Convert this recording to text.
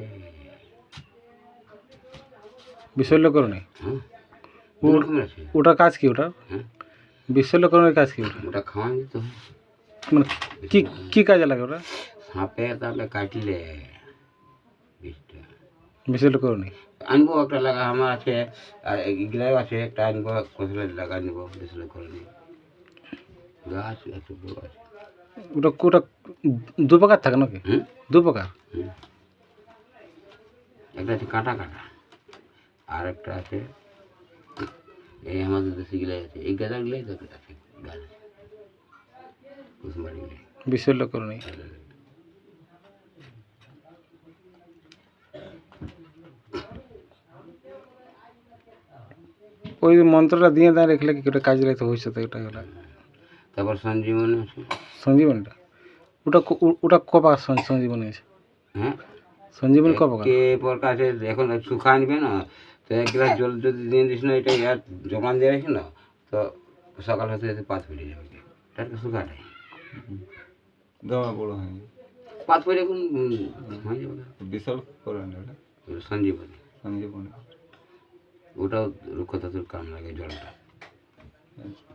আছে। বিশল্যকরণী হ্যাঁ, দু রকমের আছে। ওটার কাজ কি? ওটা হ্যাঁ, বিশল্যকরণের কাজ কি? ওটা ওটা খাওয়া যেত। মানে কি কি কাজে লাগে ওটা সাপে তাহলে কাটলে বিষটা বিশল্যকরণী? আনবো একটা লাগা আমার আছে, আর এগুলাও আছে, একটা আনবো কোথায় লাগা নিবো বেশি করে নি গাছ আছে বড় আছে। ওটা ওটা দু প্রকার থাকে নাকি? হুম দু প্রকার? হুম, একটা আছে কাঁটা কাঁটা, আর একটা আছে এই আমাদের দেশে গিলাই আছে, এই গাছাগুলাই তো আছে গাছ কুসুমবাড়ি গিলাই। বিশল্যকরণী। ওই মন্ত্রটা দিয়ে দেয় রেখলে কি ওটা কাজে লাগতো ভবিষ্যতে? এটা হলো তারপর সঞ্জীবনী আছে। সঞ্জীবনীটা ওটা ওটা ক প্রকার সঞ্জীবনী আছে? হ্যাঁ, সঞ্জীবনী ক প্রকার? কে প্রকার আছে এখন শুকা আনবে না, তো এক গ্লাস জল যদি দিয়ে দিস না, এটা ইয়ার জমান দিয়ে রাখি না, তো সকাল হতে হতে পাত পড়ে যাবে, টাটকা শুকাটাই জমা বড় হয়নি, পাত পড়ে এখন হয়ে যাবে। বিশাল করে না ওটা সঞ্জীবনী সঞ্জীবনী। ওটাও রুক্ষতাতুর কাম লাগে জলটা। আচ্ছা।